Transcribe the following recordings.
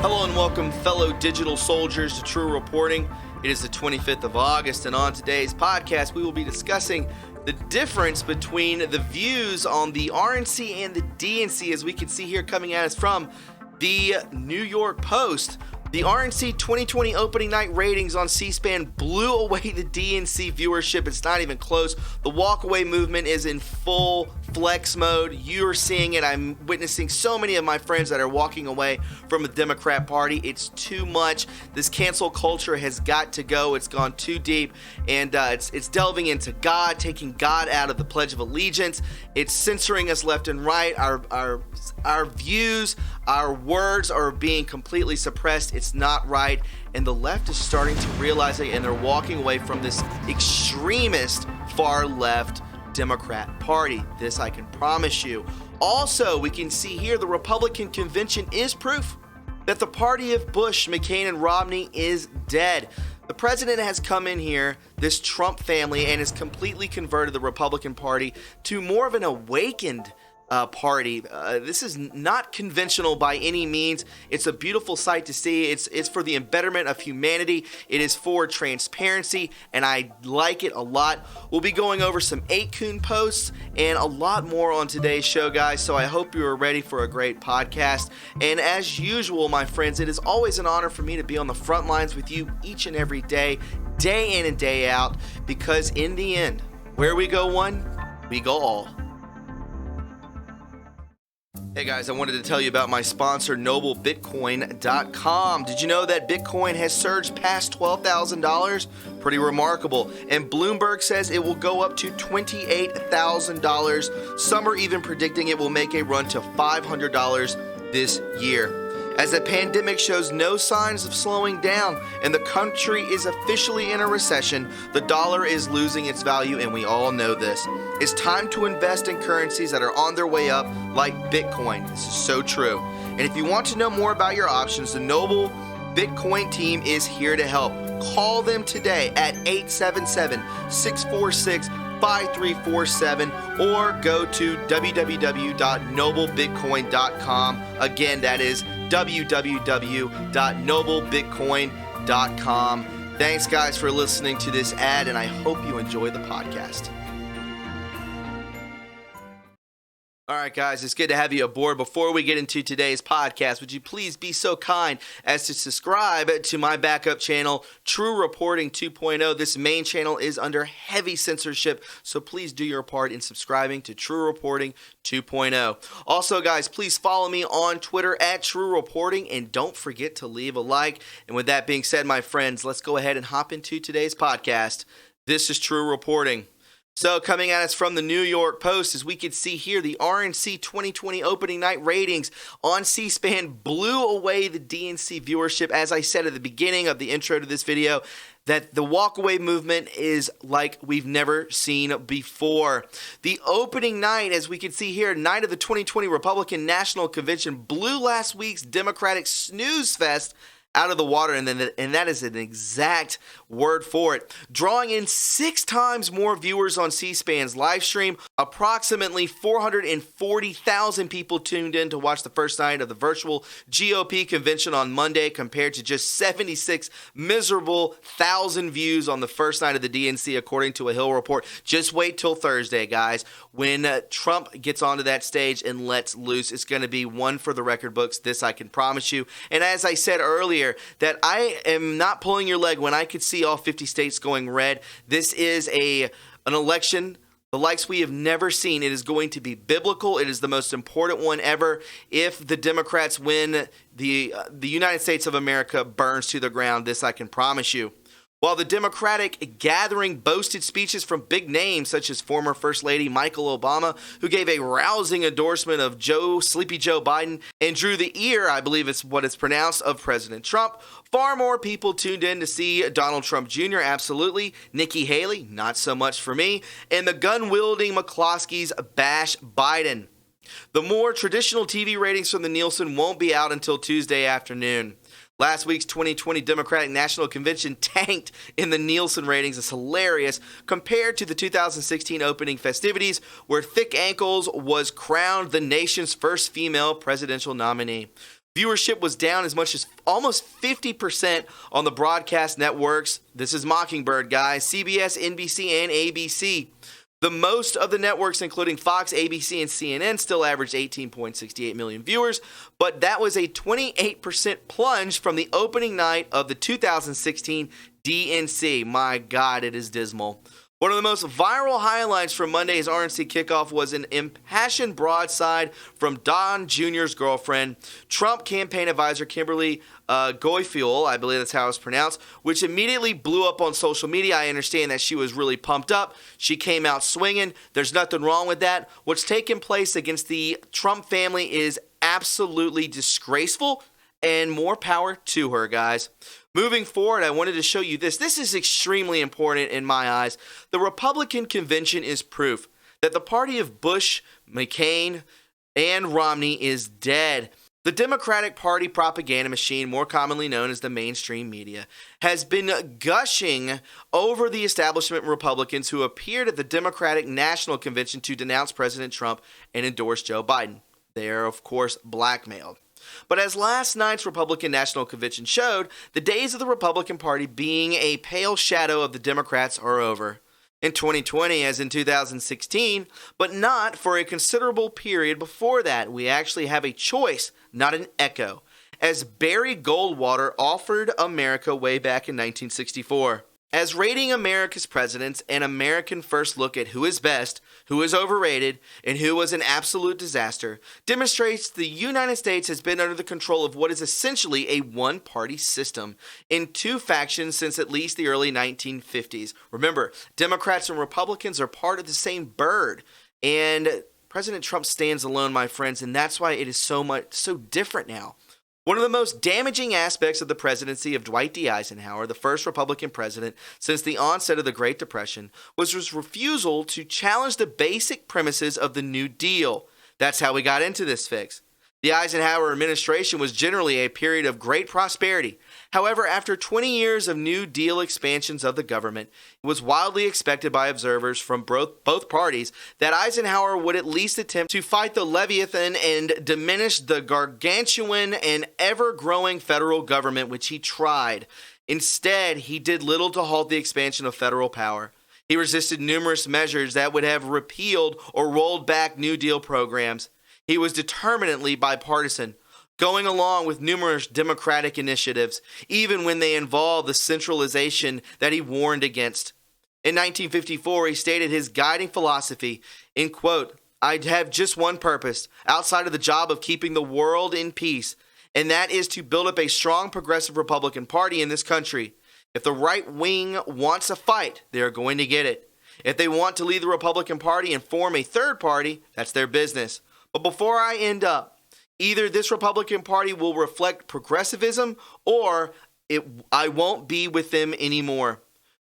Hello and welcome, fellow digital soldiers, to True Reporting. It is the 25th of August, and on today's podcast, we will be discussing the difference between the views on the RNC and the DNC, as we can see here coming at us from the New York Post. The RNC 2020 opening night ratings on C-SPAN blew away the DNC viewership. It's not even close. The walkaway movement is in full flex mode. You're seeing it. I'm witnessing so many of my friends that are walking away from the Democrat Party. It's too much. This cancel culture has got to go. It's gone too deep, and it's delving into God, taking God out of the Pledge of Allegiance. It's censoring us left and right. Our views, our words are being completely suppressed. It's not right, and the left is starting to realize it, and they're walking away from this extremist far left Democrat Party. This I can promise you. Also, we can see here the Republican convention is proof that the party of Bush, McCain, and Romney is dead. The president has come in here, this Trump family, and has completely converted the Republican Party to more of an awakened party. This is not conventional by any means. It's a beautiful sight to see. It's for the betterment of humanity. It is for transparency, and I like it a lot. We'll be going over some 8kun posts and a lot more on today's show, guys, so I hope you are ready for a great podcast. And as usual, my friends, it is always an honor for me to be on the front lines with you each and every day in and day out, because in the end, where we go one, we go all. Hey guys, I wanted to tell you about my sponsor, NobleBitcoin.com. Did you know that Bitcoin has surged past $12,000? Pretty remarkable. And Bloomberg says it will go up to $28,000. Some are even predicting it will make a run to $500 this year. As the pandemic shows no signs of slowing down and the country is officially in a recession, the dollar is losing its value, and we all know this. It's time to invest in currencies that are on their way up, like Bitcoin. This is so true. And if you want to know more about your options, the Noble Bitcoin team is here to help. Call them today at 877-646-5347 or go to www.noblebitcoin.com. Again, that is www.noblebitcoin.com. Thanks, guys, for listening to this ad, and I hope you enjoy the podcast. All right, guys, it's good to have you aboard. Before we get into today's podcast, would you please be so kind as to subscribe to my backup channel, True Reporting 2.0. This main channel is under heavy censorship, so please do your part in subscribing to True Reporting 2.0. Also, guys, please follow me on Twitter at True Reporting, and don't forget to leave a like. And with that being said, my friends, let's go ahead and hop into today's podcast. This is True Reporting. So coming at us from the New York Post, as we can see here, the RNC 2020 opening night ratings on C-SPAN blew away the DNC viewership. As I said at the beginning of the intro to this video, that the walkaway movement is like we've never seen before. The opening night, as we can see here, night of the 2020 Republican National Convention, blew last week's Democratic snooze fest out of the water, and that is an exact word for it. Drawing in 6 times more viewers on C-SPAN's live stream, approximately 440,000 people tuned in to watch the first night of the virtual GOP convention on Monday, compared to just 76 miserable thousand views on the first night of the DNC, according to a Hill report. Just wait till Thursday, guys, when Trump gets onto that stage and lets loose. It's going to be one for the record books. This I can promise you. And as I said earlier, that I am not pulling your leg when I could see all 50 states going red. This is an election the likes we have never seen. It is going to be biblical. It is the most important one ever. If the Democrats win, the United States of America burns to the ground. This I can promise you. While the Democratic gathering boasted speeches from big names such as former First Lady Michael Obama, who gave a rousing endorsement of Sleepy Joe Biden, and drew the ear, I believe it's what it's pronounced, of President Trump, far more people tuned in to see Donald Trump Jr., absolutely, Nikki Haley, not so much for me, and the gun-wielding McCloskeys bash Biden. The more traditional TV ratings from the Nielsen won't be out until Tuesday afternoon. Last week's 2020 Democratic National Convention tanked in the Nielsen ratings. It's hilarious compared to the 2016 opening festivities, where Thick Ankles was crowned the nation's first female presidential nominee. Viewership was down as much as almost 50% on the broadcast networks. This is Mockingbird, guys. CBS, NBC, and ABC. The most of the networks, including Fox, ABC, and CNN, still averaged 18.68 million viewers, but that was a 28% plunge from the opening night of the 2016 DNC. My God, it is dismal. One of the most viral highlights from Monday's RNC kickoff was an impassioned broadside from Don Jr.'s girlfriend, Trump campaign advisor Kimberly Guilfoyle, I believe that's how it's pronounced, which immediately blew up on social media. I understand that she was really pumped up. She came out swinging. There's nothing wrong with that. What's taken place against the Trump family is absolutely disgraceful, and more power to her, guys. Moving forward, I wanted to show you this. This is extremely important in my eyes. The Republican convention is proof that the party of Bush, McCain, and Romney is dead. The Democratic Party propaganda machine, more commonly known as the mainstream media, has been gushing over the establishment Republicans who appeared at the Democratic National Convention to denounce President Trump and endorse Joe Biden. They are, of course, blackmailed. But as last night's Republican National Convention showed, the days of the Republican Party being a pale shadow of the Democrats are over. In 2020, as in 2016, but not for a considerable period before that. We actually have a choice, not an echo, as Barry Goldwater offered America way back in 1964. As rating America's presidents, an American first look at who is best, who is overrated, and who was an absolute disaster, demonstrates the United States has been under the control of what is essentially a one-party system in two factions since at least the early 1950s. Remember, Democrats and Republicans are part of the same bird, and President Trump stands alone, my friends, and that's why it is so different now. One of the most damaging aspects of the presidency of Dwight D. Eisenhower, the first Republican president since the onset of the Great Depression, was his refusal to challenge the basic premises of the New Deal. That's how we got into this fix. The Eisenhower administration was generally a period of great prosperity. However, after 20 years of New Deal expansions of the government, it was widely expected by observers from both parties that Eisenhower would at least attempt to fight the Leviathan and diminish the gargantuan and ever-growing federal government, which he tried. Instead, he did little to halt the expansion of federal power. He resisted numerous measures that would have repealed or rolled back New Deal programs. He was determinately bipartisan, going along with numerous Democratic initiatives, even when they involved the centralization that he warned against. In 1954, he stated his guiding philosophy, in quote, "I have just one purpose, outside of the job of keeping the world in peace, and that is to build up a strong progressive Republican Party in this country. If the right wing wants a fight, they are going to get it. If they want to leave the Republican Party and form a third party, that's their business. But before I end up, either this Republican Party will reflect progressivism or I won't be with them anymore."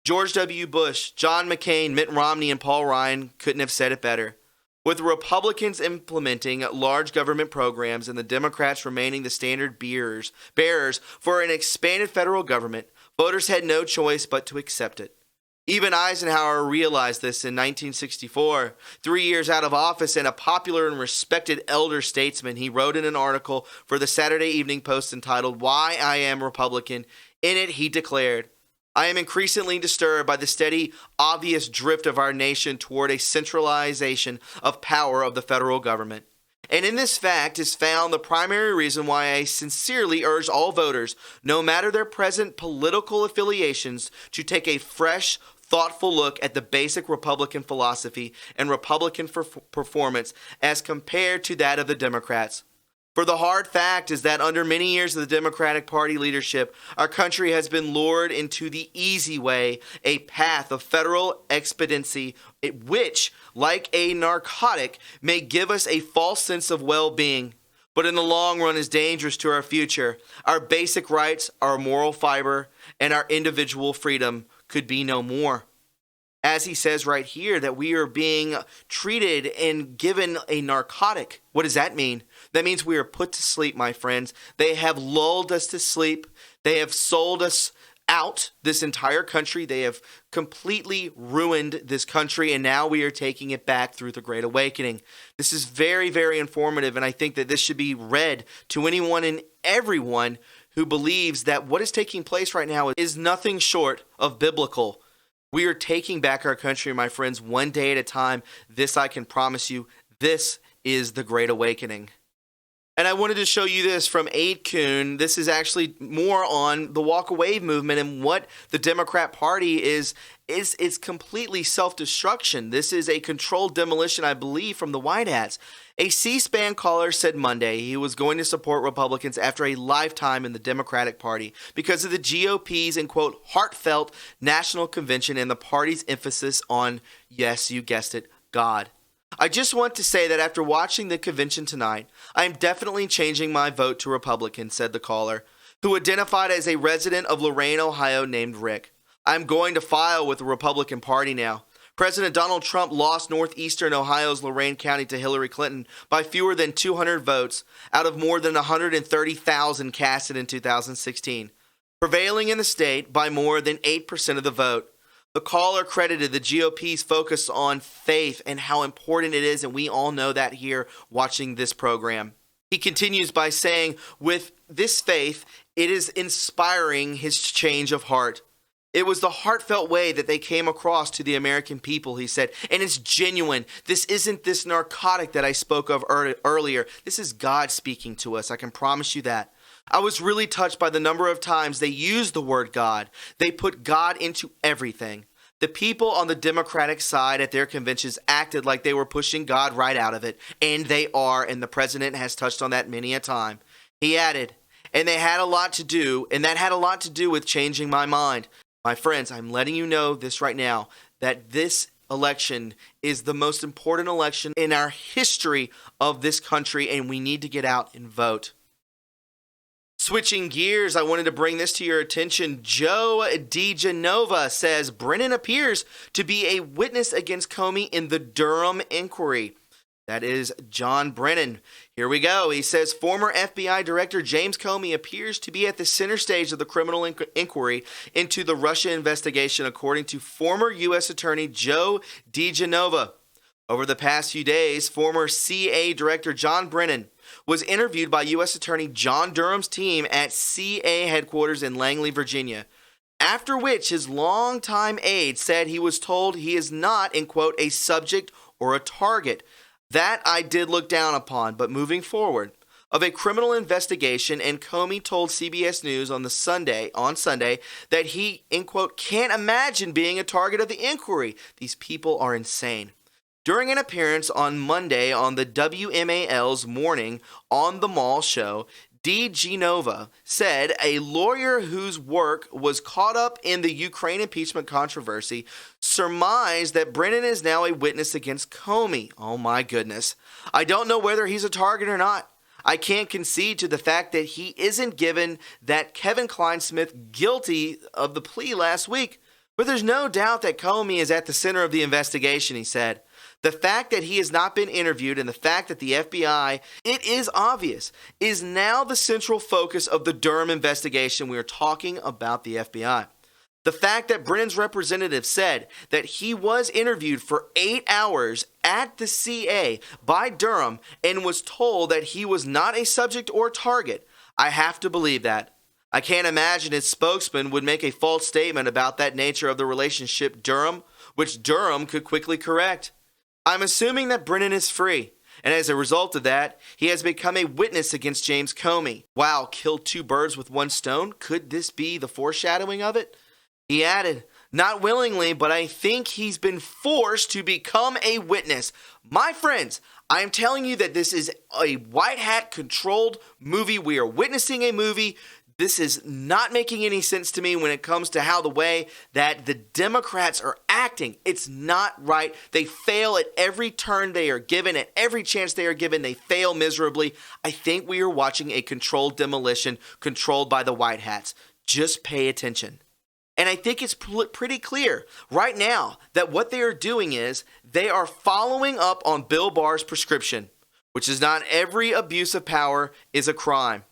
George W. Bush, John McCain, Mitt Romney, and Paul Ryan couldn't have said it better. With Republicans implementing large government programs and the Democrats remaining the standard bearers for an expanded federal government, voters had no choice but to accept it. Even Eisenhower realized this in 1964. 3 years out of office and a popular and respected elder statesman, he wrote in an article for the Saturday Evening Post entitled "Why I Am Republican." In it, he declared, "I am increasingly disturbed by the steady, obvious drift of our nation toward a centralization of power of the federal government. And in this fact is found the primary reason why I sincerely urge all voters, no matter their present political affiliations, to take a fresh, thoughtful look at the basic Republican philosophy and Republican performance as compared to that of the Democrats. For the hard fact is that under many years of the Democratic Party leadership, our country has been lured into the easy way, a path of federal expediency, which, like a narcotic, may give us a false sense of well-being, but in the long run is dangerous to our future. Our basic rights, our moral fiber, and our individual freedom could be no more." As he says right here, that we are being treated and given a narcotic. What does that mean? That means we are put to sleep, my friends. They have lulled us to sleep. They have sold us out this entire country. They have completely ruined this country, and now we are taking it back through the Great Awakening. This is very, very informative, and I think that this should be read to anyone and everyone who believes that what is taking place right now is nothing short of biblical. We are taking back our country, my friends, one day at a time. This I can promise you. This is the Great Awakening. And I wanted to show you this from Aid Kuhn. This is actually more on the walk away movement and what the Democrat Party is completely self-destruction. This is a controlled demolition, I believe, from the White Hats. A C-SPAN caller said Monday he was going to support Republicans after a lifetime in the Democratic Party because of the GOP's, and quote, heartfelt national convention and the party's emphasis on, yes, you guessed it, God. I just want to say that after watching the convention tonight, I am definitely changing my vote to Republican, said the caller, who identified as a resident of Lorain, Ohio, named Rick. I'm going to file with the Republican Party now. President Donald Trump lost northeastern Ohio's Lorain County to Hillary Clinton by fewer than 200 votes out of more than 130,000 casted in 2016, prevailing in the state by more than 8% of the vote. The caller credited the GOP's focus on faith and how important it is, and we all know that here watching this program. He continues by saying, with this faith, it is inspiring his change of heart. It was the heartfelt way that they came across to the American people, he said, and it's genuine. This isn't this narcotic that I spoke of earlier. This is God speaking to us. I can promise you that. I was really touched by the number of times they used the word God. They put God into everything. The people on the Democratic side at their conventions acted like they were pushing God right out of it, and they are, and the president has touched on that many a time. He added, and they had a lot to do, and that had a lot to do with changing my mind. My friends, I'm letting you know this right now, that this election is the most important election in our history of this country, and we need to get out and vote. Switching gears, I wanted to bring this to your attention. Joe DeGenova says Brennan appears to be a witness against Comey in the Durham inquiry. That is John Brennan. Here we go. He says former FBI Director James Comey appears to be at the center stage of the criminal inquiry into the Russia investigation, according to former U.S. Attorney Joe DeGenova. Over the past few days, former CA Director John Brennan was interviewed by U.S. Attorney John Durham's team at CA headquarters in Langley, Virginia, after which his longtime aide said he was told he is not, in quote, a subject or a target. That I did look down upon, but moving forward, of a criminal investigation, and Comey told CBS News on Sunday that he, in quote, can't imagine being a target of the inquiry. These people are insane. During an appearance on Monday on the WMAL's Morning on the Mall show, DeGenova said a lawyer whose work was caught up in the Ukraine impeachment controversy surmised that Brennan is now a witness against Comey. Oh my goodness. I don't know whether he's a target or not. I can't concede to the fact that he isn't given that Kevin Kleinsmith guilty of the plea last week. But there's no doubt that Comey is at the center of the investigation, he said. The fact that he has not been interviewed and the fact that the FBI, it is obvious, is now the central focus of the Durham investigation. We are talking about the FBI. The fact that Brennan's representative said that he was interviewed for 8 hours at the CA by Durham and was told that he was not a subject or target, I have to believe that. I can't imagine his spokesman would make a false statement about that nature of the relationship which Durham could quickly correct. I'm assuming that Brennan is free, and as a result of that, he has become a witness against James Comey. Wow, killed two birds with one stone? Could this be the foreshadowing of it? He added, not willingly, but I think he's been forced to become a witness. My friends, I am telling you that this is a white hat controlled movie. We are witnessing a movie. This is not making any sense to me when it comes to how the way that the Democrats are acting. It's not right. They fail at every turn they are given. At every chance they are given, they fail miserably. I think we are watching a controlled demolition controlled by the white hats. Just pay attention. And I think it's pretty clear right now that what they are doing is they are following up on Bill Barr's prescription, which is not every abuse of power is a crime.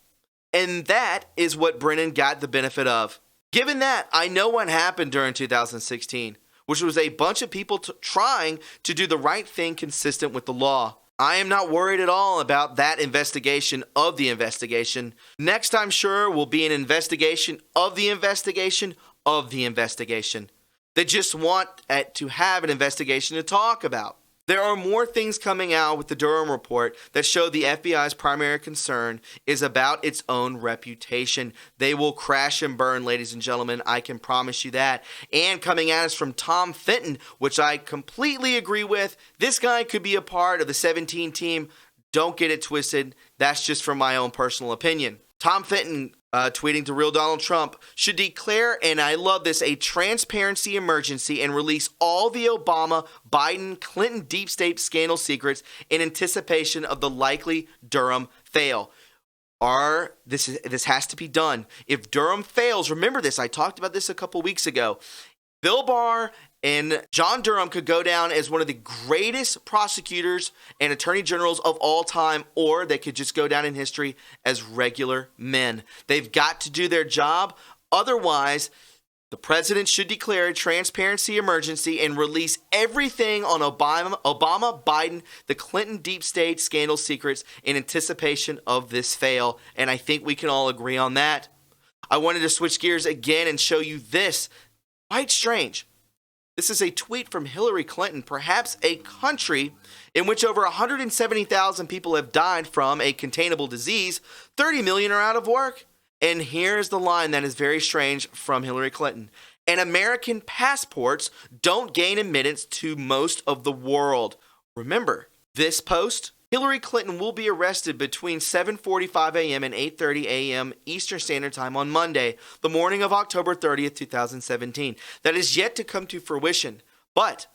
And that is what Brennan got the benefit of. Given that, I know what happened during 2016, which was a bunch of people trying to do the right thing consistent with the law. I am not worried at all about that investigation of the investigation. Next, I'm sure, will be an investigation of the investigation of the investigation. They just want to have an investigation to talk about. There are more things coming out with the Durham report that show the FBI's primary concern is about its own reputation. They will crash and burn, ladies and gentlemen. I can promise you that. And coming at us from Tom Fenton, which I completely agree with. This guy could be a part of the 17 team. Don't get it twisted. That's just from my own personal opinion. Tom Fenton tweeting to Real Donald Trump should declare, and I love this, a transparency emergency and release all the Obama, Biden, Clinton deep state scandal secrets in anticipation of the likely Durham fail. This has to be done. If Durham fails, remember this, I talked about this a couple weeks ago. Bill Barr and John Durham could go down as one of the greatest prosecutors and attorney generals of all time, or they could just go down in history as regular men. They've got to do their job. Otherwise, the president should declare a transparency emergency and release everything on Obama, Biden, the Clinton deep state scandal secrets in anticipation of this fail. And I think we can all agree on that. I wanted to switch gears again and show you this. Quite strange. This is a tweet from Hillary Clinton, perhaps a country in which over 170,000 people have died from a containable disease. 30 million are out of work. And here's the line that is very strange from Hillary Clinton. And American passports don't gain admittance to most of the world. Remember, this post, Hillary Clinton will be arrested between 7:45 a.m. and 8:30 a.m. Eastern Standard Time on Monday, the morning of October 30th, 2017. That is yet to come to fruition. But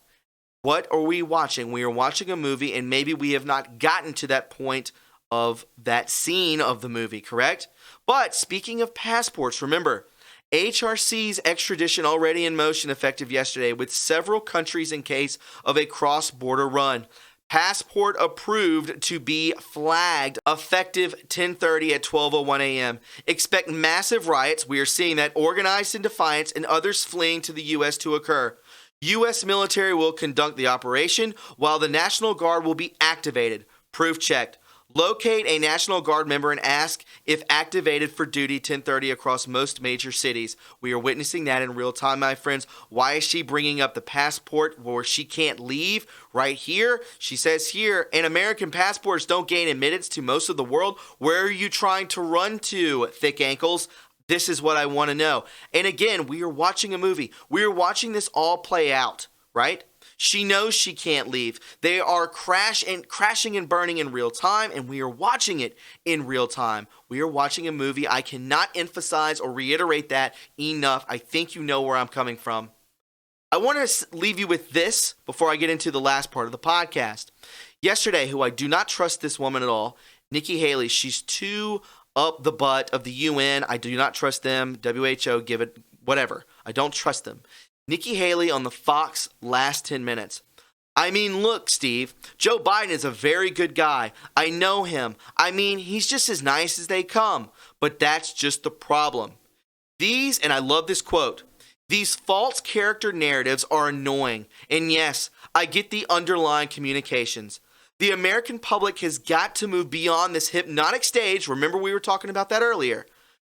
what are we watching? We are watching a movie, and maybe we have not gotten to that point of that scene of the movie, correct? But speaking of passports, remember, HRC's extradition already in motion effective yesterday with several countries in case of a cross-border run. Passport approved to be flagged effective 10:30 at 12:01 a.m. Expect massive riots. We are seeing that organized in defiance and others fleeing to the U.S. to occur. U.S. military will conduct the operation while the National Guard will be activated. Proof checked. Locate a National Guard member and ask if activated for duty 10:30 across most major cities. We are witnessing that in real time, my friends. Why is she bringing up the passport where she can't leave? Right here, she says here, and American passports don't gain admittance to most of the world. Where are you trying to run to, thick ankles? This is what I want to know. And again, we are watching a movie. We are watching this all play out, right? She knows she can't leave. They are crashing and burning in real time, and we are watching it in real time. We are watching a movie. I cannot emphasize or reiterate that enough. I think you know where I'm coming from. I want to leave you with this before I get into the last part of the podcast. Yesterday, who I do not trust this woman at all, Nikki Haley, she's too up the butt of the UN. I do not trust them. WHO, give it whatever. I don't trust them. Nikki Haley on the Fox last 10 minutes. I mean, look, Steve, Joe Biden is a very good guy. I know him. I mean, he's just as nice as they come. But that's just the problem. These, and I love this quote, these false character narratives are annoying. And yes, I get the underlying communications. The American public has got to move beyond this hypnotic stage. Remember, we were talking about that earlier.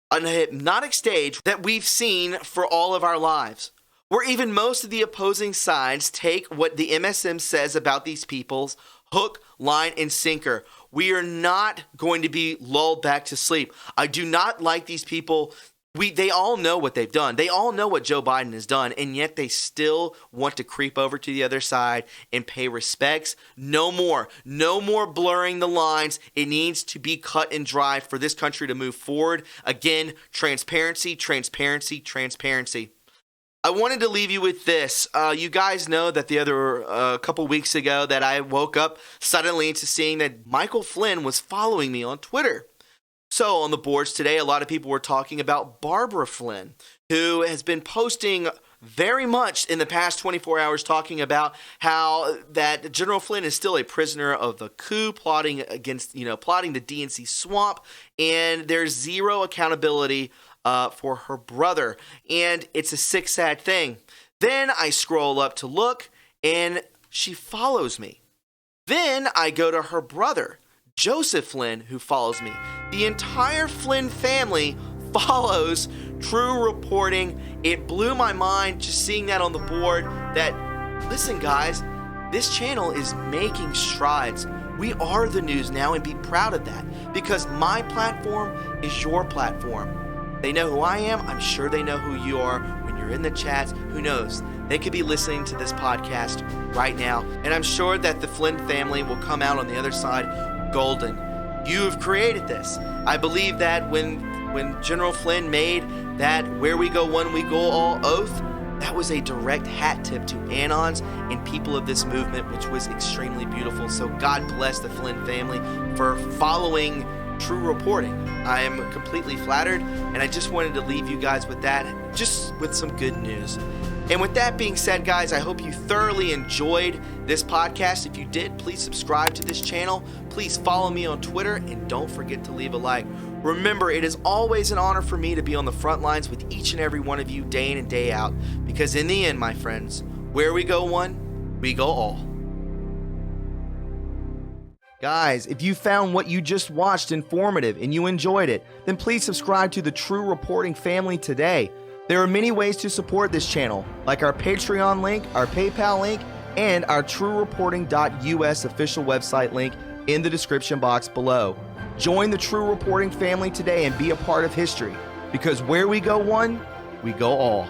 A hypnotic stage that we've seen for all of our lives, where even most of the opposing sides take what the MSM says about these people's hook, line, and sinker. We are not going to be lulled back to sleep. I do not like these people. They all know what they've done. They all know what Joe Biden has done, and yet they still want to creep over to the other side and pay respects. No more blurring the lines. It needs to be cut and dry for this country to move forward. Again, transparency, transparency, transparency. I wanted to leave you with this. You guys know that the other couple weeks ago that I woke up suddenly to seeing that Michael Flynn was following me on Twitter. So on the boards today, a lot of people were talking about Barbara Flynn, who has been posting very much in the past 24 hours talking about how that General Flynn is still a prisoner of the coup, plotting the DNC swamp, and there's zero accountability for her brother. And it's a sick, sad thing. Then I scroll up to look, and she follows me. Then I go to her brother, Joseph Flynn, who follows me. The entire Flynn family follows True Reporting. It blew my mind just seeing that on the board that, listen guys, this channel is making strides. We are the news now, and be proud of that, because my platform is your platform. They know who I am. I'm sure they know who you are. When you're in the chats, who knows? They could be listening to this podcast right now, and I'm sure that the Flynn family will come out on the other side golden. You have created this. I believe that when General Flynn made that "Where we go one, we go all" oath, that was a direct hat tip to Anons and people of this movement, which was extremely beautiful. So God bless the Flynn family for following True Reporting. I am completely flattered, and I just wanted to leave you guys with that, just with some good news. And with that being said, guys, I hope you thoroughly enjoyed this podcast. If you did, please subscribe to this channel. Please follow me on Twitter, and don't forget to leave a like. Remember, it is always an honor for me to be on the front lines with each and every one of you day in and day out, because in the end, my friends, where we go one, we go all. Guys, if you found what you just watched informative and you enjoyed it, then please subscribe to the True Reporting family today. There are many ways to support this channel, like our Patreon link, our PayPal link, and our TRUreporting.us official website link in the description box below. Join the True Reporting family today and be a part of history, because where we go one, we go all.